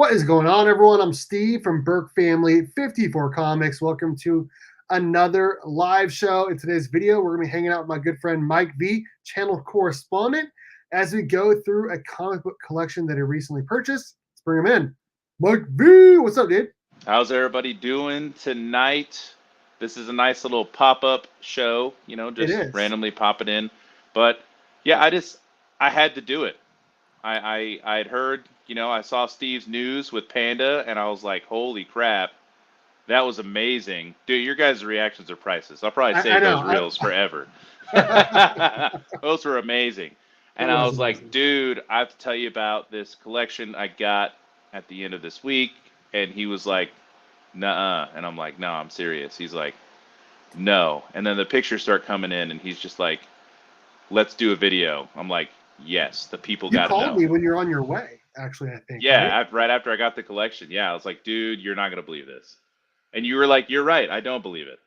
What is going on, everyone? I'm Steve from Burke Family 54 Comics. Welcome to another live show. In today's video, we're going to be hanging out with my good friend Mike V, channel correspondent, as we go through a comic book collection that he recently purchased. Let's bring him in. Mike V, what's up, dude? How's everybody doing tonight? This is a nice little pop-up show, It just is. randomly pop it in. But yeah, I had to do it. I had heard, I saw Steve's news with Panda and I was like, holy crap, that was amazing. Dude, your guys' reactions are priceless. I'll probably I save those know. reels forever. Those were amazing. It And I was was like, amazing. dude, I have to tell you about this collection I got at the end of this week. And he was like, nuh-uh. And I'm like, no, I'm serious. He's like, no. And then the pictures start coming in, and he's just like, let's do a video. I'm like, yes, the people You got to called know. me when you're on your way, actually, I think, right? Yeah, right after I got the collection. Yeah, I was like, dude, you're not going to believe this. And you were like, you're right. I don't believe it.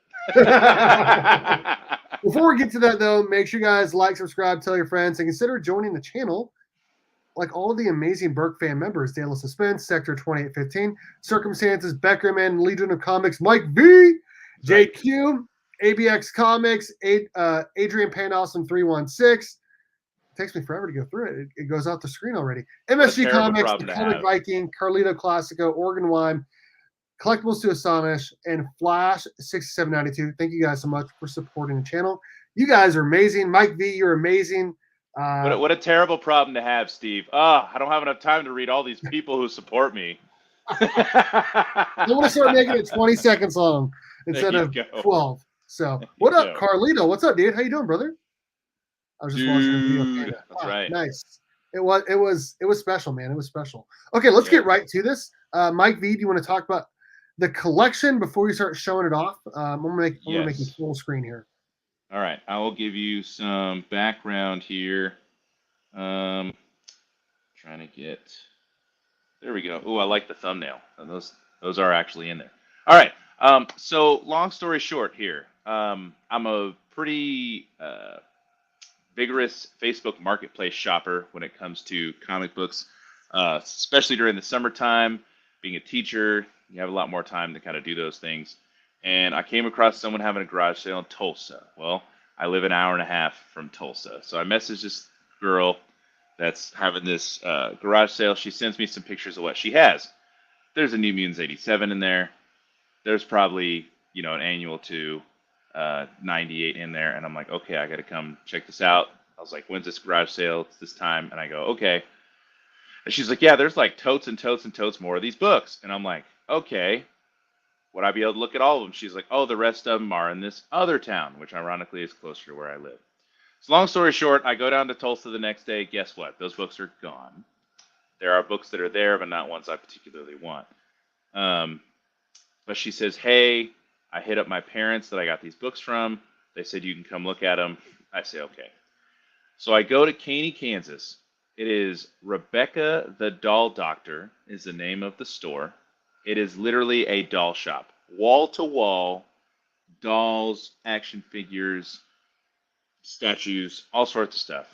Before we get to that, though, make sure you guys like, subscribe, tell your friends, and consider joining the channel. Like all of the amazing Burke fan members, Dale Suspense, Sector 2815, Circumstances, Beckerman, Legion of Comics, Mike V, That's right. JQ, ABX Comics, Adrian Panawesome 316. It takes me forever to go through it. It goes off the screen already. What a MSG terrible Comics, The problem to Comic have. Viking, Carlito Classico, Oregon Wine, Collectibles to Astonish, and Flash 6792. Thank you guys so much for supporting the channel. You guys are amazing. Mike V, you're amazing. What a terrible problem to have, Steve. I don't have enough time to read all these people who support me. I want to start making it 20 seconds long There instead you of go. 12. So, There you what up, go. Carlito? What's up, dude? How you doing, brother? I was just watching a video. Dude. That's right. Nice. It was special, man. It was special. Okay, let's Yeah. get right to this. Mike V, do you want to talk about the collection before we start showing it off? I'm gonna make you Yes. full screen here. All right. I will give you some background here. Um, trying to get. There we go. Oh, I like the thumbnail. And those are actually in there. All right. So long story short here. I'm a pretty vigorous Facebook Marketplace shopper when it comes to comic books, especially during the summertime. Being a teacher, you have a lot more time to kind of do those things. And I came across someone having a garage sale in Tulsa. Well, I live an hour and a half from Tulsa. So I messaged this girl that's having this garage sale. She sends me some pictures of what she has. There's a New Mutants 87 in there. There's probably, an annual 2 98 in there. And I'm like, okay, I got to come check this out. I was like, when's this garage sale? It's this time. And I go, okay. And she's like, yeah, there's like totes and totes and totes more of these books. And I'm like, okay, would I be able to look at all of them? She's like, oh, the rest of them are in this other town, which ironically is closer to where I live. So long story short, I go down to Tulsa the next day. Guess what? Those books are gone. There are books that are there, but not ones I particularly want. Um, but she says, hey, I hit up my parents that I got these books from. They said you can come look at them. I say, okay. So I go to Caney, Kansas. It is Rebecca the Doll Doctor is the name of the store. It is literally a doll shop. Wall to wall, dolls, action figures, statues, all sorts of stuff.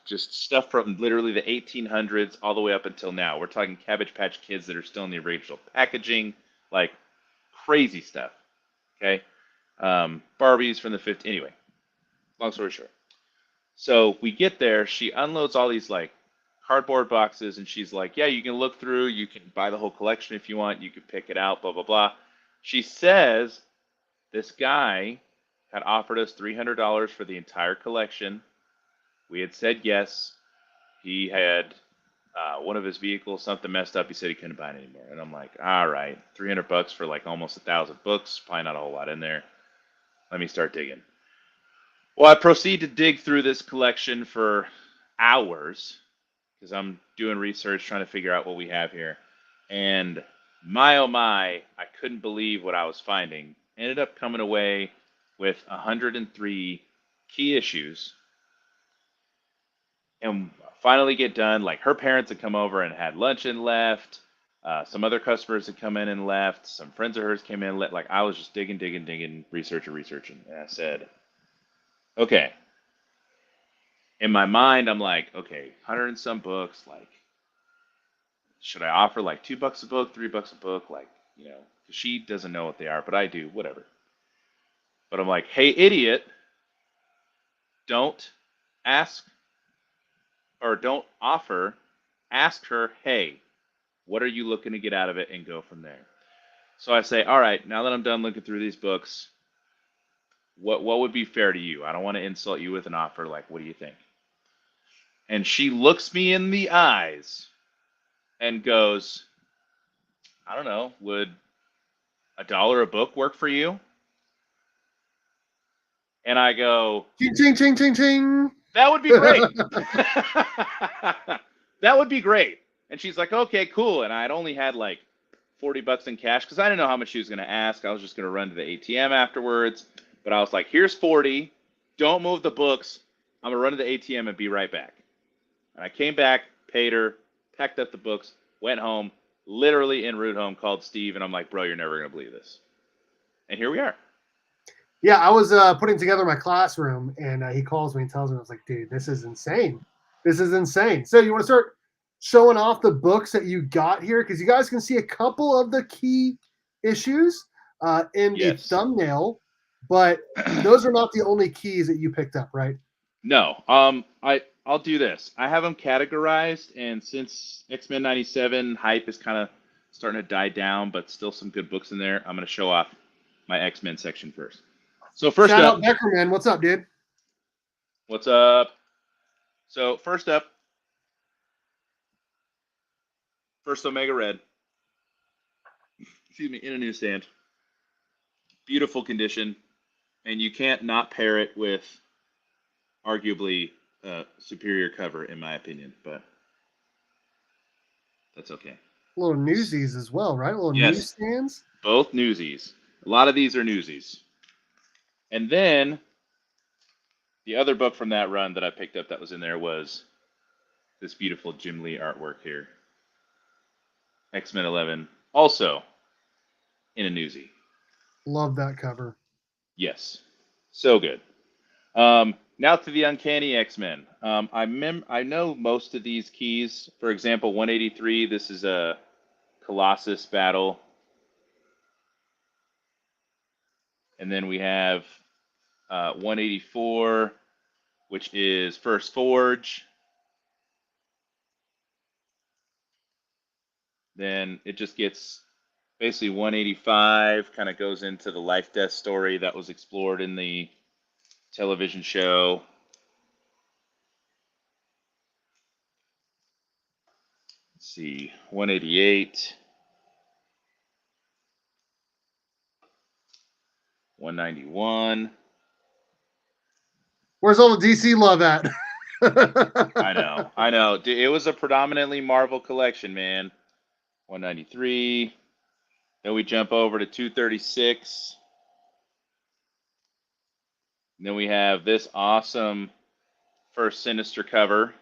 Just stuff from literally the 1800s all the way up until now. We're talking Cabbage Patch Kids that are still in the original packaging, like crazy stuff. Okay, Barbies from the 50s. Anyway, long story short. So we get there. She unloads all these like cardboard boxes, and she's like, "Yeah, you can look through. You can buy the whole collection if you want. You can pick it out. Blah blah blah." She says this guy had offered us $300 for the entire collection. We had said yes. He had one of his vehicles, something messed up. He said he couldn't buy it anymore. And I'm like, all right, $300 for like almost 1,000 books. Probably not a whole lot in there. Let me start digging. Well, I proceed to dig through this collection for hours because I'm doing research trying to figure out what we have here. And my oh my, I couldn't believe what I was finding. Ended up coming away with 103 key issues and finally get done. Like her parents had come over and had lunch and left. Some other customers had come in and left. Some friends of hers came in. Like I was just digging, researching. And I said, okay. In my mind, I'm like, okay, 100 and some books. Like should I offer like $2 a book, $3 a book? Like, you know, 'cause she doesn't know what they are, but I do, whatever. But I'm like, hey, idiot, don't ask or don't offer. Ask her, hey, what are you looking to get out of it, and go from there. So I say, all right, now that I'm done looking through these books, what would be fair to you? I don't want to insult you with an offer. Like, what do you think? And she looks me in the eyes and goes, I don't know, would $1 a book work for you? And I go, Ching, ching, ching, ching, ching. that would be great. That would be great. And she's like, okay, cool. And I'd only had like $40 in cash because I didn't know how much she was going to ask. I was just going to run to the ATM afterwards. But I was like, here's 40. Don't move the books. I'm going to run to the ATM and be right back. And I came back, paid her, packed up the books, went home, literally en route home, called Steve, and I'm like, bro, you're never going to believe this. And here we are. Yeah, I was putting together my classroom, and he calls me and tells me, I was like, dude, this is insane. This is insane. So you want to start showing off the books that you got here? Because you guys can see a couple of the key issues in the Yes. thumbnail, but those are not the only keys that you picked up, right? No. I'll do this. I have them categorized, and since X-Men 97 hype is kind of starting to die down, but still some good books in there, I'm going to show off my X-Men section first. So first Shout up, out Beckerman. What's up, dude? what's up? So first up, first Omega Red. Excuse me, in a newsstand. Beautiful condition, and you can't not pair it with arguably superior cover, in my opinion, but that's okay. Little newsies as well, right? Little Yes. newsstands. Both newsies. A lot of these are newsies. And then the other book from that run that I picked up that was in there was this beautiful Jim Lee artwork here. X-Men 11, also in a newsie. Love that cover. Yes. So good. Now to the Uncanny X-Men. I know most of these keys. For example, 183, this is a Colossus battle. And then we have 184, which is First Forge. Then it just gets basically 185, kind of goes into the life death story that was explored in the television show. Let's see, 188, 191. Where's all the DC love at? I know. It was a predominantly Marvel collection, man. 193. Then we jump over to 236. And then we have this awesome first Sinister cover.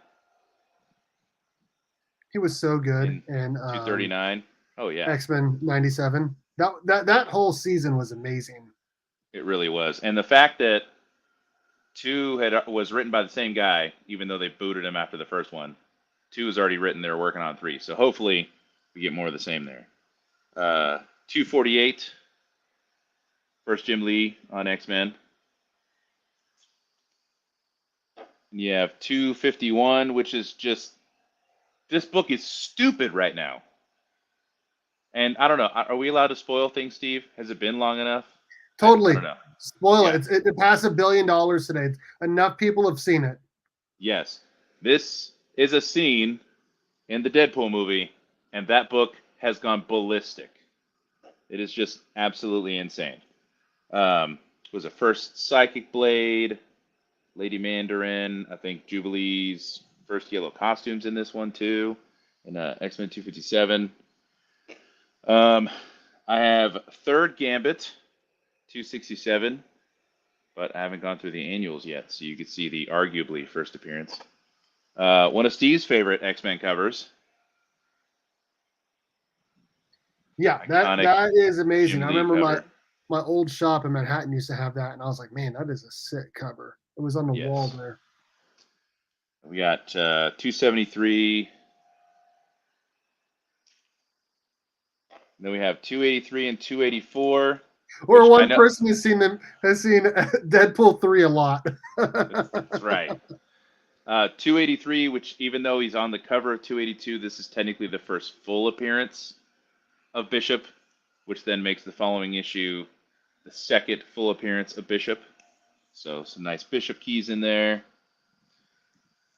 He was so good. And 239. Oh yeah. X-Men 97. That whole season was amazing. It really was. And the fact that 2 was written by the same guy, even though they booted him after the first one. 2 was already written. They were working on 3. So hopefully we get more of the same there. 248. First Jim Lee on X-Men. And you have 251, which is just, this book is stupid right now. And I don't know. Are we allowed to spoil things, Steve? Has it been long enough? Totally. I don't know. Spoil Yeah. it. It passed $1 billion today. Enough people have seen it. Yes. This is a scene in the Deadpool movie, and that book has gone ballistic. It is just absolutely insane. It was a first Psychic Blade, Lady Mandarin, I think Jubilee's first yellow costumes in this one too, in X-Men 257. I have third Gambit, 267, but I haven't gone through the annuals yet, so you can see the arguably first appearance. One of Steve's favorite X-Men covers. Yeah, Iconic that is amazing. Jim I Lee remember cover. my old shop in Manhattan used to have that, and I was like, man, that is a sick cover. It was on the Yes. wall there. We got 273. then we have 283 and 284, Or which I one know person has seen Deadpool 3 a lot. that's right. 283, which even though he's on the cover of 282, this is technically the first full appearance of Bishop, which then makes the following issue the second full appearance of Bishop. So some nice Bishop keys in there.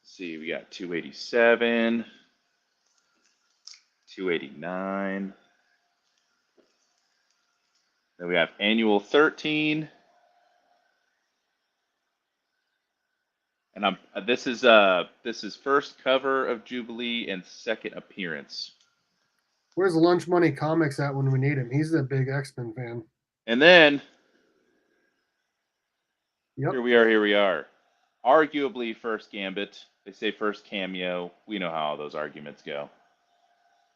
Let's see, we got 287, 289. Then we have Annual 13. And this is first cover of Jubilee and second appearance. Where's Lunch Money Comics at when we need him? He's a big X-Men fan. And then Yep. here we are. Arguably first Gambit. They say first cameo. We know how all those arguments go.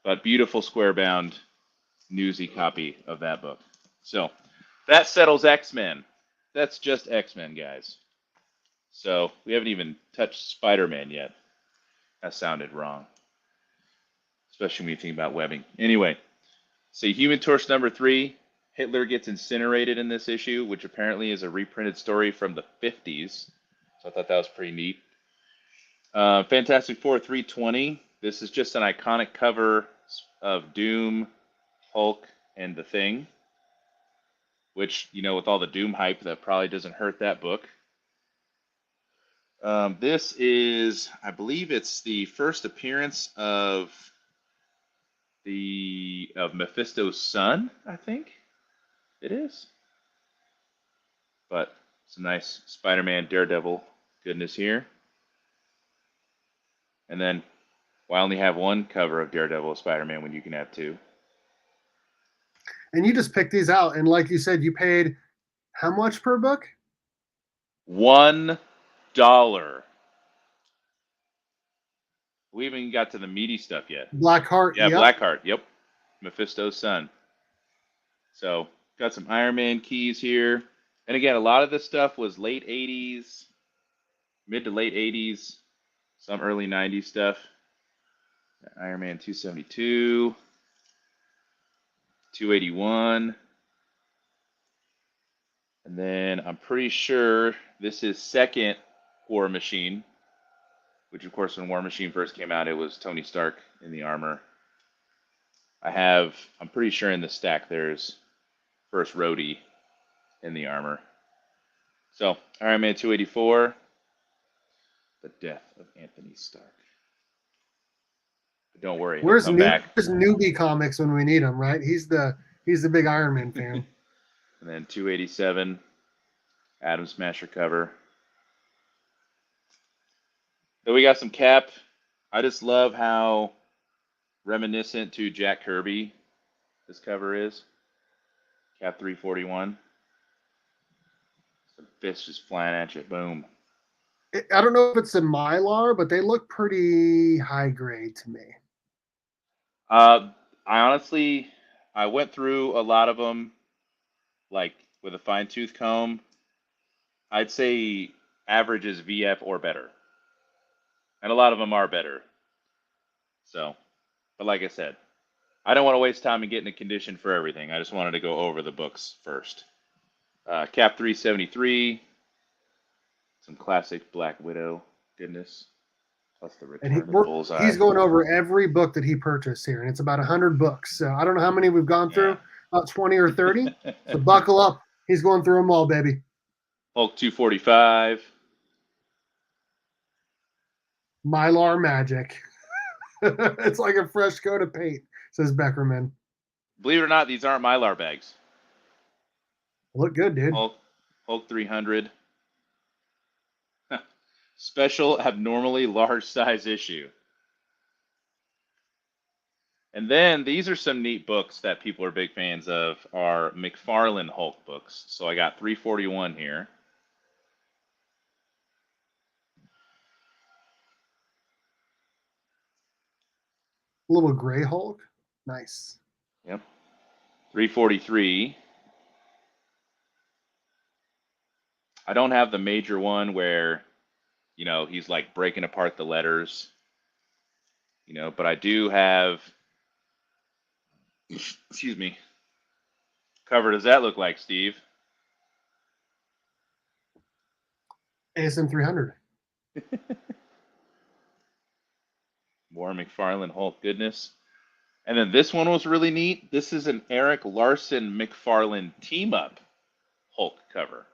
But beautiful square bound newsy copy of that book. So that settles X-Men. That's just X-Men, guys. So we haven't even touched Spider-Man yet. That sounded wrong. Especially when you think about webbing. Anyway, so Human Torch number 3. Hitler gets incinerated in this issue, which apparently is a reprinted story from the 50s. So I thought that was pretty neat. Fantastic Four 320. This is just an iconic cover of Doom, Hulk, and The Thing. Which, you know, with all the Doom hype, that probably doesn't hurt that book. This is, I believe it's the first appearance of Mephisto's son, I think it is. But some nice Spider-Man, Daredevil goodness here. And then, why only have one cover of Daredevil Spider-Man when you can have two? And you just picked these out, and like you said, you paid how much per book? $1. We haven't got to the meaty stuff yet. Blackheart. Yeah, Yep. Blackheart. Yep. Mephisto's son. So, got some Iron Man keys here. And again, a lot of this stuff was late 80s, mid to late 80s, some early 90s stuff. Iron Man 272, 281. And then I'm pretty sure this is second War Machine, which of course when War Machine first came out, it was Tony Stark in the armor. I'm pretty sure in the stack there's first Rhodey in the armor. So, Iron Man 284, The Death of Anthony Stark. But don't worry, he'll come back. Where's Newbie Comics when we need him, right? He's the big Iron Man fan. And then 287, Atom Smasher cover. Then we got some Cap. I just love how reminiscent to Jack Kirby this cover is. Cap 341. Some fists just flying at you. Boom. I don't know if it's a Mylar, but they look pretty high grade to me. I went through a lot of them, like with a fine tooth comb. I'd say average is VF or better. And a lot of them are better. So, but like I said, I don't want to waste time in getting a condition for everything. I just wanted to go over the books first. Cap 373, some classic Black Widow goodness, plus the Return of Bullseye. He's going over every book that he purchased here, and it's about 100 books. So I don't know how many we've gone through, about 20 or 30. So buckle up. He's going through them all, baby. Hulk 245. Mylar magic. It's like a fresh coat of paint, says Beckerman. Believe it or not, these aren't Mylar bags. Look good, dude. Hulk 300. Special abnormally large size issue. And then these are some neat books that people are big fans of, are McFarlane Hulk books. So I got 341 here. A little gray Hulk. Nice. Yep. 343. I don't have the major one where, you know, he's like breaking apart the letters, you know, but I do have Excuse me. Cover does that look like, Steve? ASM 300. More McFarlane Hulk goodness. And then this one was really neat. This is an Eric Larson McFarlane team up Hulk cover.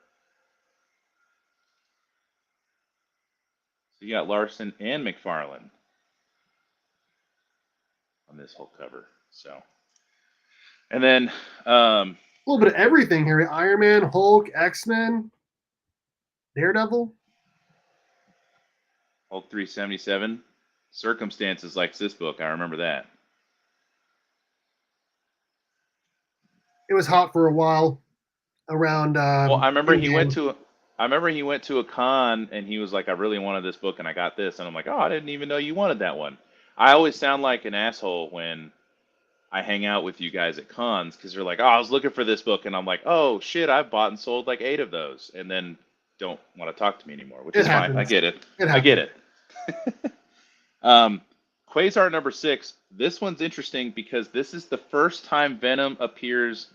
So you got Larson and McFarlane on this Hulk cover. So, and then A little bit of everything here: Iron Man, Hulk, X-Men, Daredevil. Hulk 377. Circumstances likes this book. I remember that. It was hot for a while around. Well, I remember he went Endgame. to. I remember he went to a con and he was like, "I really wanted this book and I got this," and I'm like, "Oh, I didn't even know you wanted that one." I always sound like an asshole when I hang out with you guys at cons because you're like, "Oh, I was looking for this book," and I'm like, "Oh shit, I've bought and sold like 8 of those," and then don't want to talk to me anymore, which It is fine. I happens. get it. It I get happens. it. um, Quasar number 6. This one's interesting because this is the first time Venom appears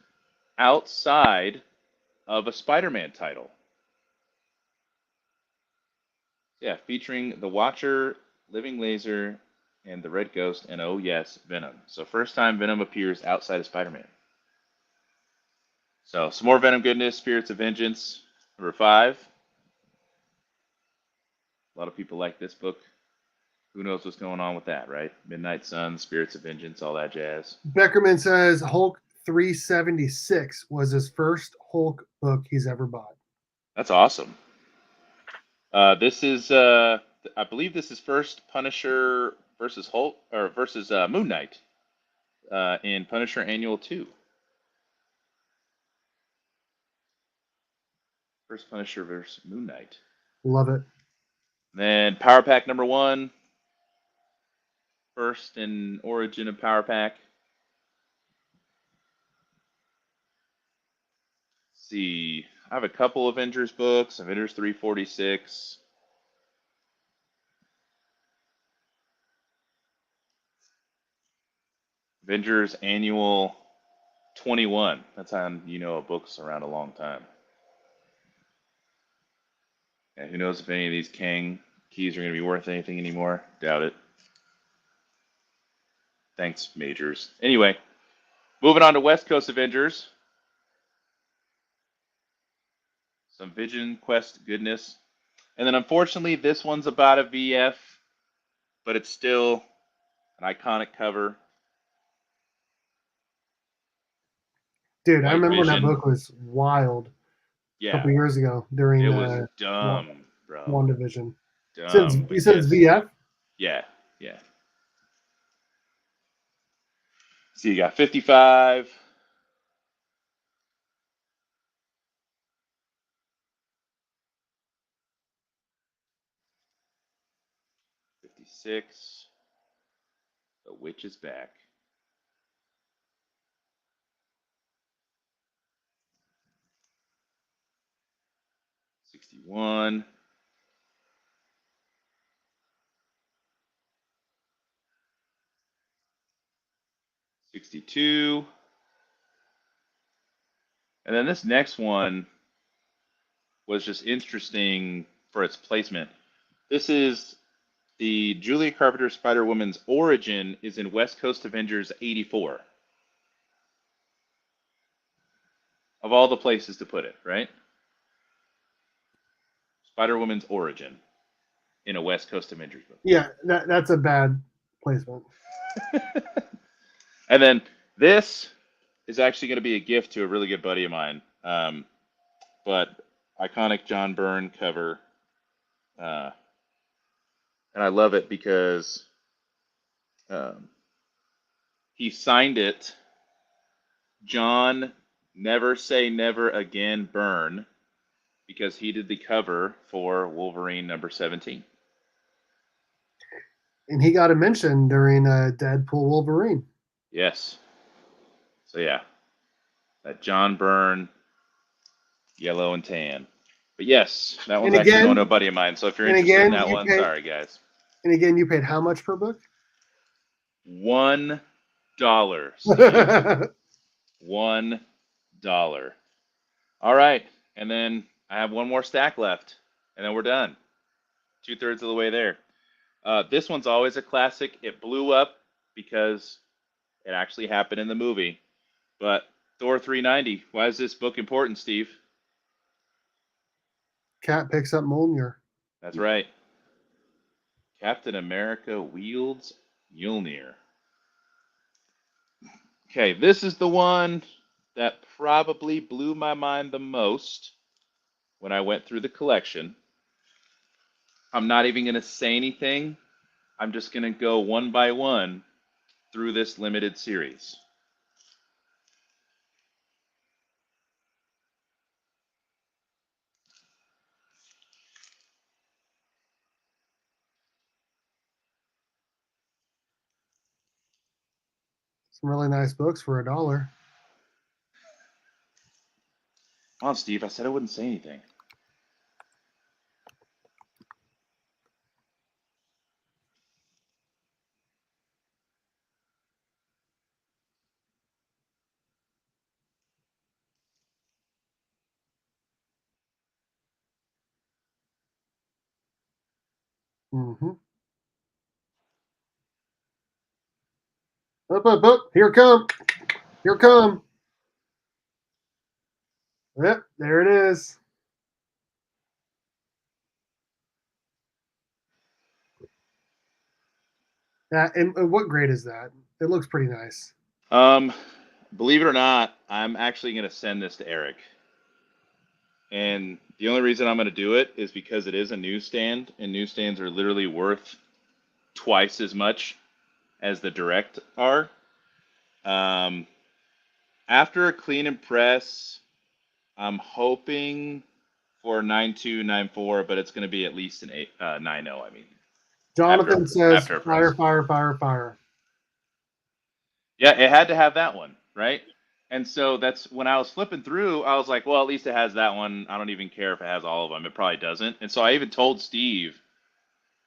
outside of a Spider-Man title. Yeah, featuring the Watcher, Living Laser, and the Red Ghost, and oh yes, Venom. So first time Venom appears outside of Spider-Man. So some more Venom goodness, Spirits of Vengeance, number 5. A lot of people like this book. Who knows what's going on with that, right? Midnight Sun, Spirits of Vengeance, all that jazz. Beckerman says Hulk 376 was his first Hulk book he's ever bought. That's awesome. This is, I believe, this is first Punisher versus Hulk or versus Moon Knight in Punisher Annual 2. First Punisher versus Moon Knight. Love it. Then Power Pack number 1. First in origin of Power Pack. Let's see. I have a couple Avengers books. Avengers 346. Avengers Annual 21. That's how you know a book's around a long time. And who knows if any of these Kang keys are going to be worth anything anymore? Doubt it. Thanks, Majors. Anyway, moving on to West Coast Avengers. Some Vision Quest goodness. And then unfortunately, this one's about a VF, but it's still an iconic cover. Dude, I White remember when that Vision. book was wild a Yeah, couple years ago during it was dumb, bro. WandaVision. Dumb, You but said it's yes. VF? Yeah, yeah. So you got 55. '56. The Witch is back. 61. 62. And then this next one was just interesting for its placement. This is the Julia Carpenter Spider-Woman's origin is in West Coast Avengers 84. Of all the places to put it, right? Spider-Woman's origin in a West Coast Avengers book. Yeah, that's a bad placement. And then this is actually going to be a gift to a really good buddy of mine. But iconic John Byrne cover. And I love it because he signed it John Never Say Never Again Byrne because he did the cover for Wolverine number 17. And he got a mention during Deadpool Wolverine. Yes. So yeah, that John Byrne, yellow and tan. But yes, that one's actually going to a buddy of mine. So if you're interested in that one, sorry guys. And again, you paid how much per book? $1 Steve. $1. All right. And then I have one more stack left, and then we're done. 2/3 of the way there. This one's always a classic. It blew up because it actually happened in the movie. But Thor 390. Why is this book important, Steve? Cat picks up Mjolnir. That's right. Captain America wields Mjolnir. Okay, this is the one that probably blew my mind the most when I went through the collection. I'm not even going to say anything. I'm just going to go one by one through this limited series. Some really nice books for $1. Come on, Steve. I said I wouldn't say anything. Mm-hmm. Up. Here come. Here come. Yep, there it is. And what grade is that? It looks pretty nice. Believe it or not, I'm actually going to send this to Eric. And the only reason I'm going to do it is because it is a newsstand, and newsstands are literally worth twice as much as the direct are. After a clean and press, I'm hoping for 9.2, 9.4, but it's going to be at least an 9.0. I mean, Jonathan says, after a fire, press. fire, fire, fire. Yeah, it had to have that one, right? And so that's when I was flipping through, I was like, well, at least it has that one. I don't even care if it has all of them. It probably doesn't. And so I even told Steve,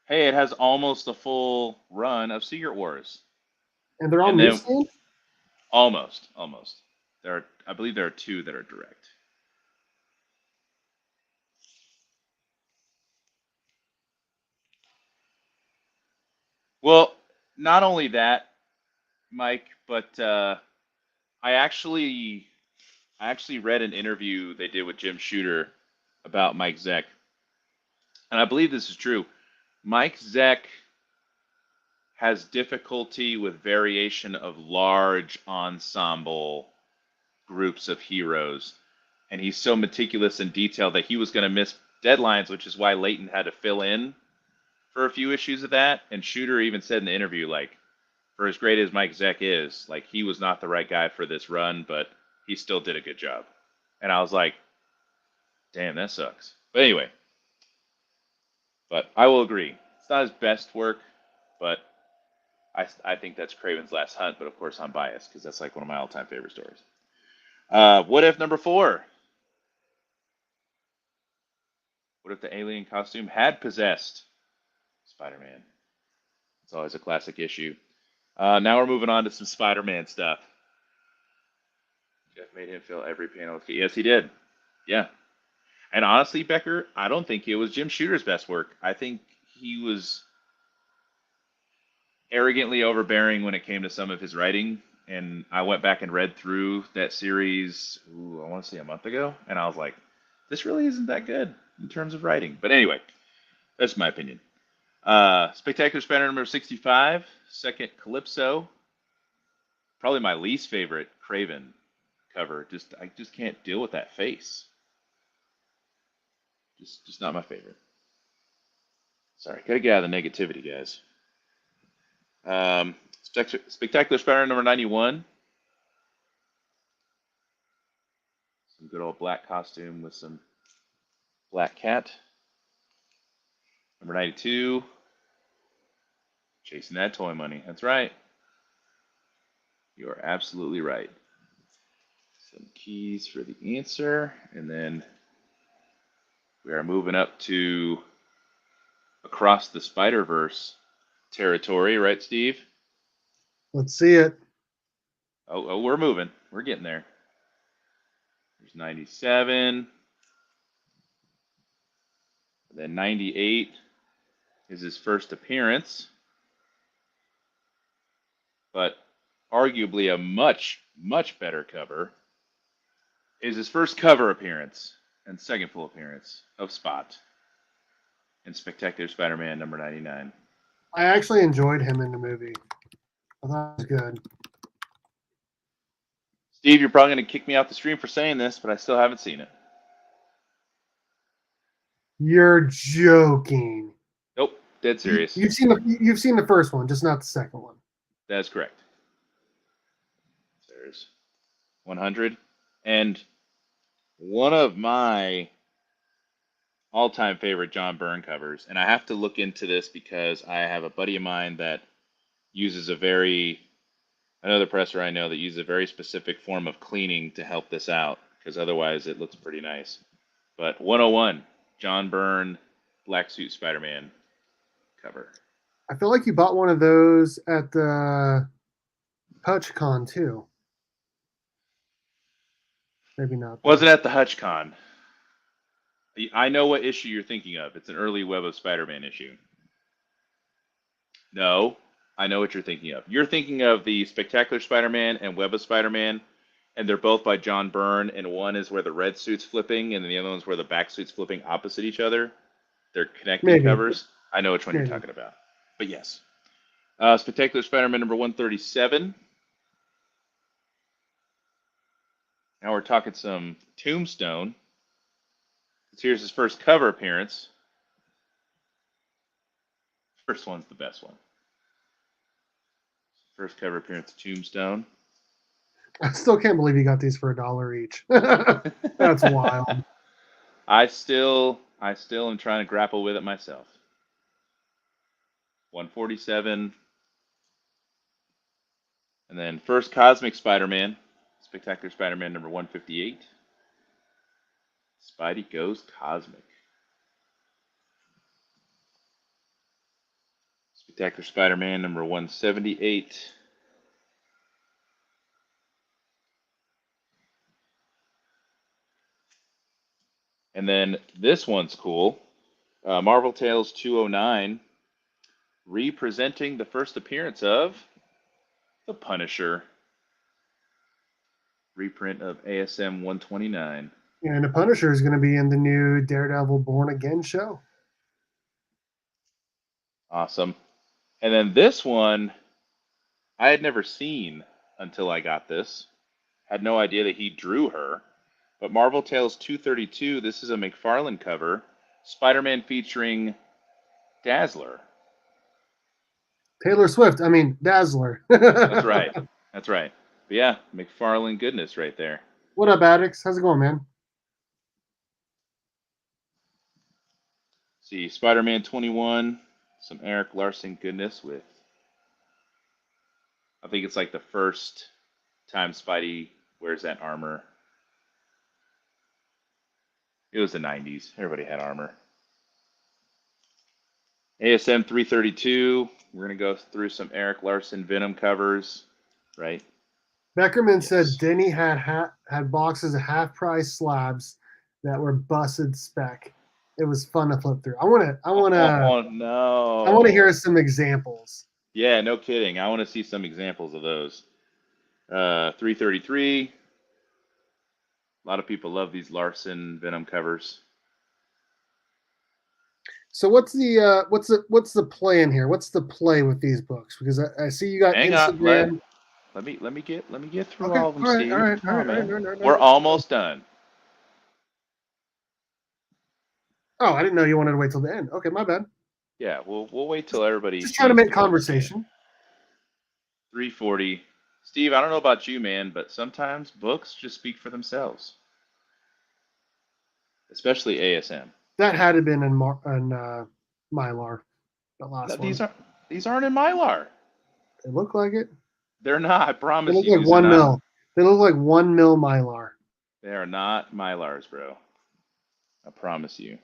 hey, it has almost a full run of Secret Wars. And they're all And then newsstand? almost. I believe there are 2 that are direct. Well, not only that, Mike, but I actually read an interview they did with Jim Shooter about Mike Zeck, and I believe this is true. Mike Zeck has difficulty with variation of large ensemble groups of heroes, and he's so meticulous in detail that he was going to miss deadlines, which is why Layton had to fill in for a few issues of that. And Shooter even said in the interview, like, for as great as Mike Zeck is, like, he was not the right guy for this run, but he still did a good job. And I was like, damn, that sucks. But anyway, but I will agree. It's not his best work, but I think that's Craven's Last Hunt. But of course, I'm biased because that's like one of my all-time favorite stories. What if number 4? What if the alien costume had possessed Spider-Man? It's always a classic issue. Now we're moving on to some Spider-Man stuff. Jeff made him fill every panel. Yes, he did. Yeah. And honestly, Becker, I don't think it was Jim Shooter's best work. I think he was arrogantly overbearing when it came to some of his writing. And I went back and read through that series, I want to say a month ago, and I was like, this really isn't that good in terms of writing. But anyway, that's my opinion. Spectacular Spider number 65, second Calypso. Probably my least favorite Craven cover. I just can't deal with that face. Just not my favorite. Sorry, gotta get out of the negativity, guys. Spectacular Spider number 91. Some good old black costume with some black cat. Number 92. Chasing that toy money. That's right. You are absolutely right. Some keys for the answer, and then we are moving up to Across the Spider-Verse territory, right, Steve? Let's see it. Oh, we're moving. We're getting there. There's 97. Then 98 is his first appearance, but arguably a much, much better cover is his first cover appearance and second full appearance of Spot in Spectacular Spider-Man number 99. I actually enjoyed him in the movie. I thought it was good. Steve, you're probably going to kick me off the stream for saying this, but I still haven't seen it. You're joking. Nope, dead serious. You've seen the first one, just not the second one. That's correct. There's 100. And one of my all-time favorite John Byrne covers, and I have to look into this because I have a buddy of mine that uses another presser I know that uses a very specific form of cleaning to help this out, because otherwise it looks pretty nice. But 101, John Byrne, Black Suit Spider-Man cover. I feel like you bought one of those at the PouchCon too. Maybe not. Wasn't at the HutchCon. I know what issue you're thinking of. It's an early Web of Spider-Man issue. No, I know what you're thinking of. You're thinking of the Spectacular Spider-Man and Web of Spider-Man, and they're both by John Byrne, and one is where the red suit's flipping, and then the other one's where the back suit's flipping opposite each other. They're connected covers. I know which one you're talking about. But yes. Spectacular Spider-Man number 137. Now we're talking some Tombstone. Here's his first cover appearance. First one's the best one. First cover appearance, Tombstone. I still can't believe you got these for $1 each. That's wild. I still am trying to grapple with it myself. 147. And then first Cosmic Spider-Man, Spectacular Spider-Man number 158. Spidey goes cosmic. Spectacular Spider-Man number 178. And then this one's cool. Marvel Tales 209, representing the first appearance of the Punisher. Reprint of ASM 129. And the Punisher is going to be in the new Daredevil Born Again show. Awesome. And then this one, I had never seen until I got this. Had no idea that he drew her. But Marvel Tales 232, this is a McFarlane cover. Spider-Man featuring Dazzler. Taylor Swift. I mean, Dazzler. That's right. That's right. But yeah, McFarlane goodness right there. What up, Addicts? How's it going, man? See, Spider-Man 21, some Eric Larson goodness with, I think it's like the first time Spidey wears that armor. It was the 90s. Everybody had armor. ASM 332. We're going to go through some Eric Larson Venom covers, right? Beckerman said Denny had boxes of half-price slabs that were busted spec. It was fun to flip through. I want to. Oh no! I want to hear some examples. Yeah, no kidding. I want to see some examples of those. 333. A lot of people love these Larson Venom covers. So what's the plan here? What's the play with these books? Because I see you got Hang Instagram. on, let me get through Okay, all of them, all right, Steve. all right. We're almost done. Oh, I didn't know you wanted to wait till the end. Okay, my bad. Yeah, we'll wait till everybody. Just trying to make conversation. 340. Steve, I don't know about you, man, but sometimes books just speak for themselves. Especially ASM. That had to been in Mylar. The last one. These aren't in Mylar. They look like it. They're not. I promise you. They look like 1 mil. They look like 1 mil Mylar. They are not Mylars, bro. I promise you.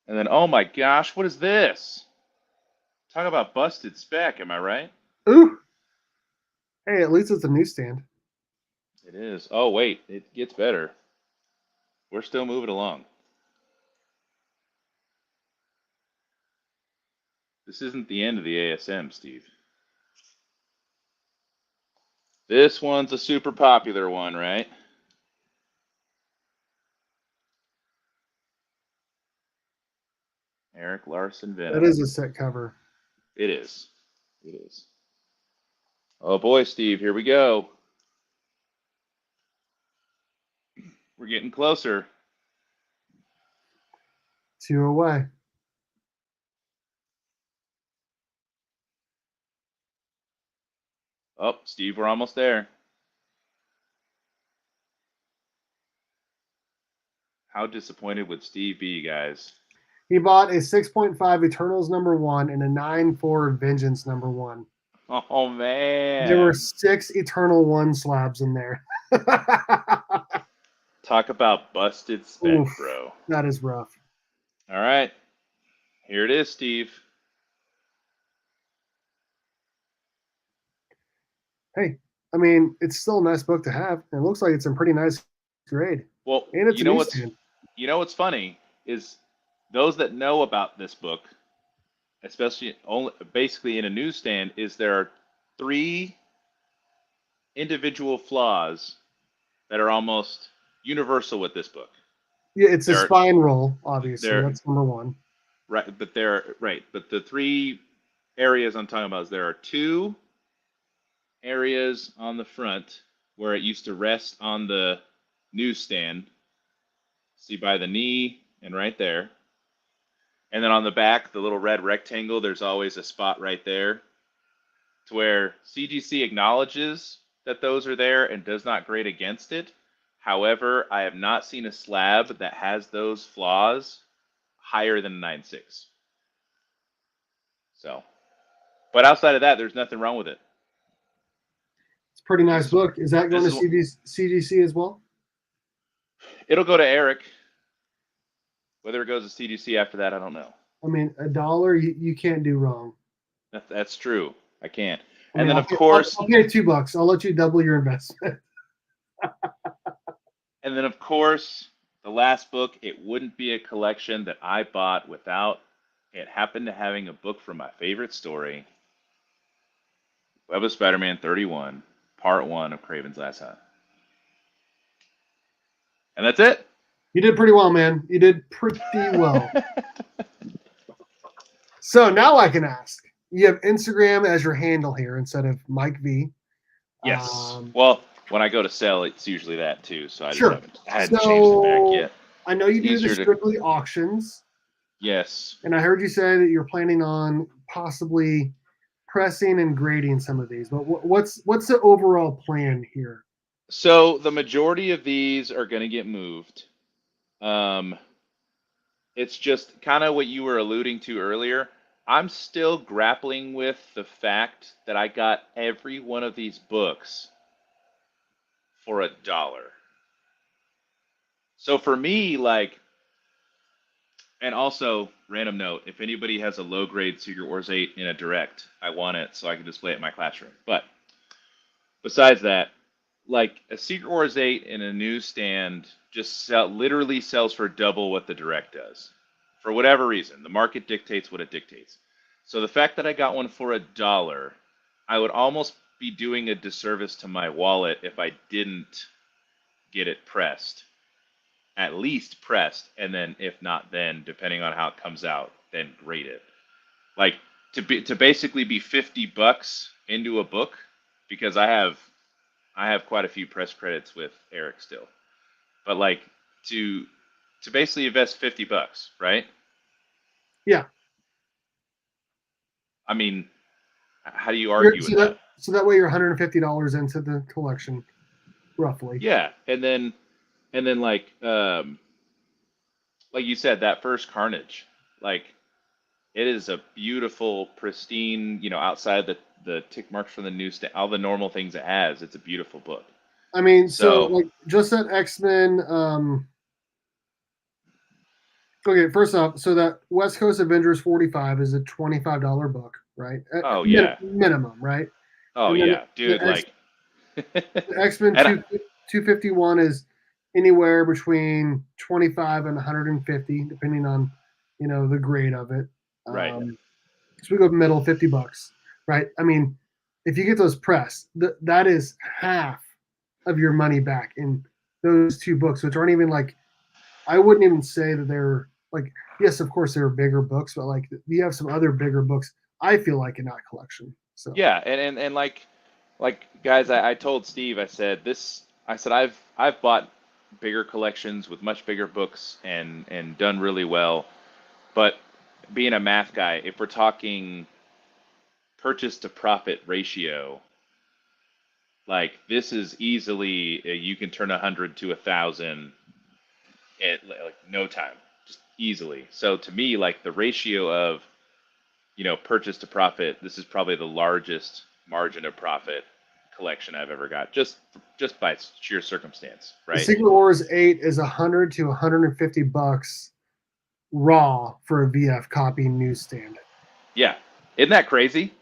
And then, oh my gosh, what is this? Talk about busted spec, am I right? Ooh. Hey, at least it's a newsstand. It is. Oh wait, it gets better. We're still moving along. This isn't the end of the ASM, Steve. This one's a super popular one, right? Eric Larson That Venom. is a set cover. It is. It is. Oh boy, Steve, here we go. We're getting closer. 2 away. Oh, Steve, we're almost there. How disappointed would Steve be, guys? He bought a 6.5 Eternals #1 and a 9.4 Vengeance #1. Oh There were man. 6 Eternal 1 slabs in there. Talk about busted spec, Oof, bro. that is rough. All right. Here it is, Steve. Hey, I mean, it's still a nice book to have. It looks like it's in pretty nice grade. Well, And it's a newsstand. you know what's funny is those that know about this book, especially only basically in a newsstand, is there are 3 individual flaws that are almost universal with this book. Yeah, it's a There are spine roll, obviously. there That's #1. right, but there right, but the 3 areas I'm talking about is there are 2 areas on the front where it used to rest on the newsstand. See by the knee and right there. And then on the back, the little red rectangle, there's always a spot right there to where CGC acknowledges that those are there and does not grade against it. However, I have not seen a slab that has those flaws higher than 9.6. So, but outside of that, there's nothing wrong with it. It's a pretty nice This is book. Is that going to this CGC as well? it'll go to Eric. Whether it goes to CGC after that, I don't know. I mean, $1, you can't do wrong. That's true. I can't. I And mean, then, of course, I'll pay $2. I'll let you double your investment. and then, of course, the last book, it wouldn't be a collection that I bought without it happened to having a book from my favorite story, Web of Spider-Man 31, Part 1 of Kraven's Last Hunt. And that's it. You did pretty well, man. You did pretty well. So now I can ask. You have Instagram as your handle here instead of Mike V. Yes. Well, when I go to sell, it's usually that too. So I just Sure. hadn't changed it back yet. I know you do the Easier to- strictly auctions, Yes. and I heard you say that you're planning on possibly pressing and grading some of these. But what's the overall plan here? So the majority of these are going to get moved. It's just kind of what you were alluding to earlier. I'm still grappling with the fact that I got every one of these books for $1. So for me, like, and also, random note, if anybody has a low grade Secret Wars 8 in a direct, I want it so I can display it in my classroom. But besides that, like a Secret Wars 8 in a newsstand just literally sells for double what the direct does. For whatever reason, the market dictates what it dictates. So the fact that I got one for $1, I would almost be doing a disservice to my wallet if I didn't get it pressed. At least pressed, and then if not, then depending on how it comes out, then grade it. Like to basically be $50 into a book, because I have quite a few press credits with Eric still, but like to basically invest $50, right? Yeah. I mean, how do you argue with that? So that way you're $150 into the collection, roughly. Yeah, and then like you said, that first Carnage, like it is a beautiful, pristine, outside the tick marks from the newsstand, all the normal things it has. It's a beautiful book. I mean, so like just that X-Men. Okay, first off, so that West Coast Avengers 45 is a $25 book, right? Oh yeah. Minimum, right? Oh And then yeah, dude. Like, the X-Men and 251 is anywhere between 25 and 150, depending on, the grade of it. right. So we go middle, $50, right? I mean, if you get those pressed, that is half of your money back in those two books, which aren't even like, I wouldn't even say that they're like, yes, of course they're bigger books, but like you have some other bigger books, I feel like, in that collection. So Yeah, and like guys, I told Steve, I said this. I said I've bought bigger collections with much bigger books and done really well. But being a math guy, if we're talking purchase to profit ratio, like this is easily you can turn 100 to 1,000 at like no time, just easily. So to me, like the ratio of purchase to profit, this is probably the largest margin of profit collection I've ever got, just by sheer circumstance, the right? Secret Wars 8 is 100 to $150 raw for a VF copy newsstand. Yeah, isn't that crazy?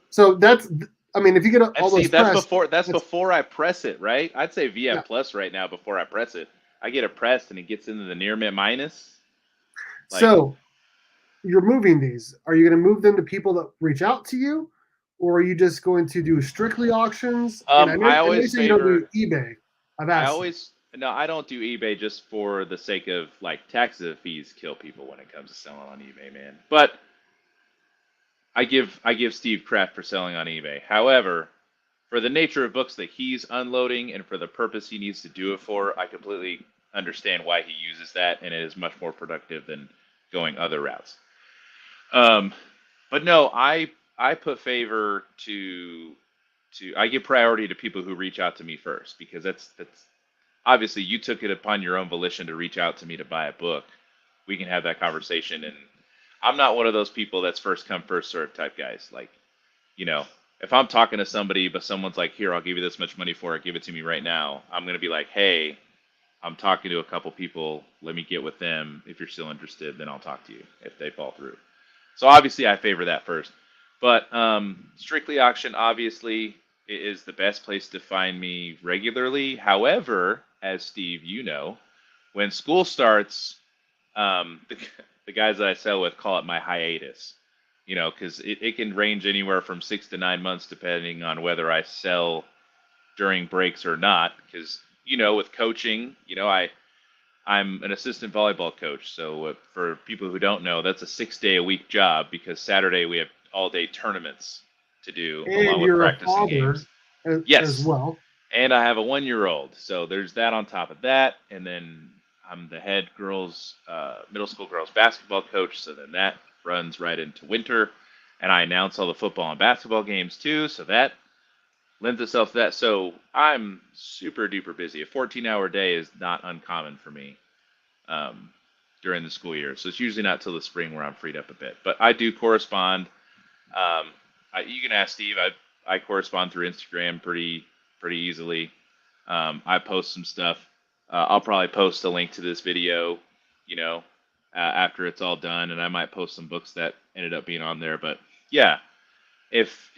So that's, I mean, if you get And all see, those that's pressed, before I press it, right? I'd say yeah. VF Plus right now before I press it. I get it pressed and it gets into the near mint minus. Like, So you're moving these. Are you going to move them to people that reach out to you, or are you just going to do strictly auctions? And I I know you always say you don't do favor. eBay. I've I asked you. always no, I don't do eBay just for the sake of like taxes and fees kill people when it comes to selling on eBay, man. But I give Steve crap for selling on eBay. However, for the nature of books that he's unloading and for the purpose he needs to do it for, I completely understand why he uses that, and it is much more productive than going other routes. Um, but no, I put favor to I give priority to people who reach out to me first because that's obviously you took it upon your own volition to reach out to me to buy a book. We can have that conversation, and I'm not one of those people that's first come first serve type guys. Like, you know, if I'm talking to somebody but someone's like, "Here, I'll give you this much money for it. Give it to me right now." I'm going to be like, "Hey, I'm talking to a couple people. Let me get with them. If you're still interested, then I'll talk to you if they fall through." So obviously I favor that first. But strictly auction obviously is the best place to find me regularly. However, as Steve, you know, when school starts, the guys that I sell with call it my hiatus. Because it can range anywhere from 6 to 9 months depending on whether I sell during breaks or not. Because with coaching, I'm an assistant volleyball coach. So for people who don't know, that's a 6 day a week job because Saturday we have all day tournaments to do And along with you're a practicing father games. as Yes. well. And I have a 1 year old. So there's that on top of that. And then I'm the head middle school girls basketball coach. So then that runs right into winter. And I announce all the football and basketball games too. So that lends itself to that. So I'm super duper busy. A 14-hour day is not uncommon for me um, during the school year. So it's usually not till the spring where I'm freed up a bit. But I do correspond. You can ask Steve. I correspond through Instagram pretty easily. I post some stuff. I'll probably post a link to this video, after it's all done, and I might post some books that ended up being on there. But yeah, if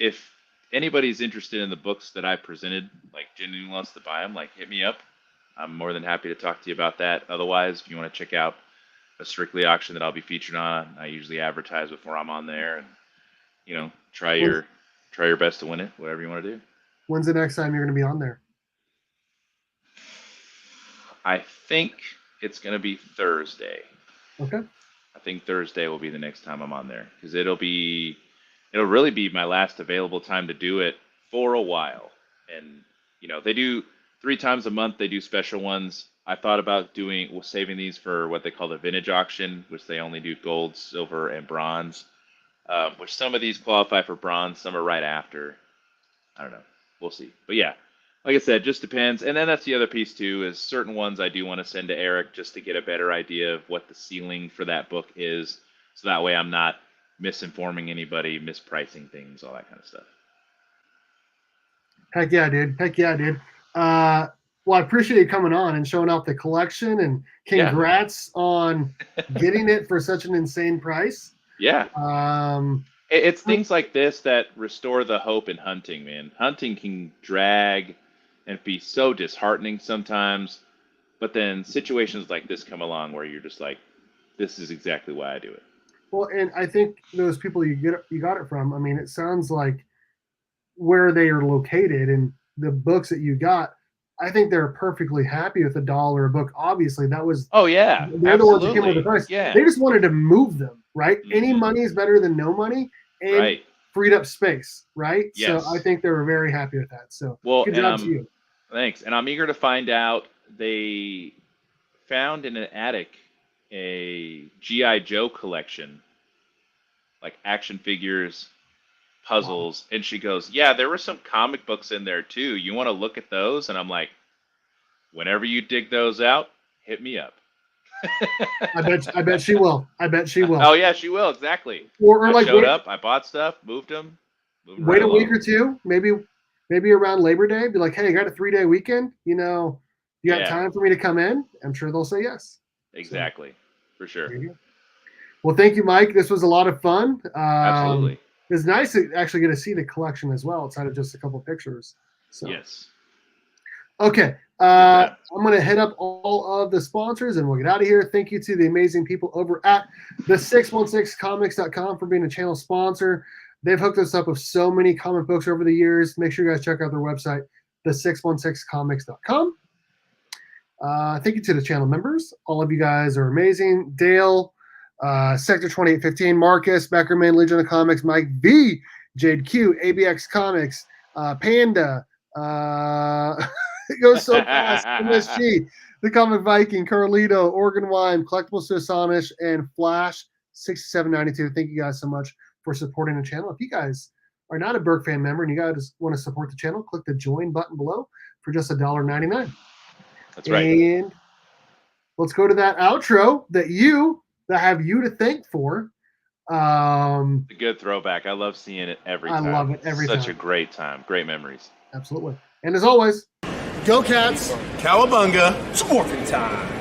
anybody's interested in the books that I presented, like genuinely wants to buy them, like hit me up. I'm more than happy to talk to you about that. Otherwise, if you want to check out a strictly auction that I'll be featured on, I usually advertise before I'm on there, and try When's, your best to win it, whatever you want to do. when's the next time you're going to be on there? I think it's going to be Thursday. Okay. I think Thursday will be the next time I'm on there because it'll really be my last available time to do it for a while. And they do 3 times a month. They do special ones. I thought about saving these for what they call the vintage auction, which they only do gold, silver, and bronze. Which some of these qualify for bronze, some are right after. I don't know. We'll see. But yeah, like I said, just depends. And then that's the other piece too, is certain ones I do want to send to Eric just to get a better idea of what the ceiling for that book is. So that way I'm not misinforming anybody, mispricing things, all that kind of stuff. Heck yeah, dude. Heck yeah, dude. Well, I appreciate you coming on and showing off the collection, and congrats on getting it for such an insane price. Yeah. It's things like this that restore the hope in hunting, man. Hunting can drag and be so disheartening sometimes, but then situations like this come along where you're just like, this is exactly why I do it. Well, and I think those people you got it from. I mean, it sounds like where they are located and the books that you got. I think they're perfectly happy with $1 a book. Obviously, that was Oh yeah, they're the ones that came up with the absolutely. price. Yeah. They just wanted to move them, right? Any Mhm. money is better than no money, and Right. freed up space, right? Yes. So I think they were very happy with that. So Well, good and job to you. thanks. And I'm eager to find out. They found in an attic a GI Joe collection, like action figures, Wow. puzzles, and she goes, "Yeah, there were some comic books in there too. You want to look at those?" And I'm like, "Whenever you dig those out, hit me up." I bet she will. I bet she will. Oh yeah, she will, exactly. Or I like showed up, I bought stuff, moved them, moved right wait a week along. or two, maybe around Labor Day, be like, hey, I got a 3-day weekend. You got Yeah, time for me to come in? I'm sure they'll say yes. So exactly. For sure. there you go. Well, thank you, Mike. This was a lot of fun. Absolutely. It's nice to actually get to see the collection as well, outside of just a couple pictures. So Yes. okay. Good job. I'm going to hit up all of the sponsors and we'll get out of here. Thank you to the amazing people over at the616comics.com for being a channel sponsor. They've hooked us up with so many comic books over the years. Make sure you guys check out their website, the616comics.com. Thank you to the channel members. All of you guys are amazing. Dale, Sector 2815, Marcus, Beckerman, Legion of Comics, Mike V, Jade Q, ABX Comics, Panda, it goes so fast, MSG, The Comic Viking, Carlito, Oregon Wine, Collectibles to Astonish, and Flash 6792. Thank you guys so much for supporting the channel. If you guys are not a Burke fan member and you guys want to support the channel, click the join button below for just $1.99. That's right. And let's go to that outro that have you to thank for. A good throwback. I love seeing it every time. I love it every Such time. a great time. Great memories. Absolutely. And as always, go Cats. Cowabunga. It's morphin' time.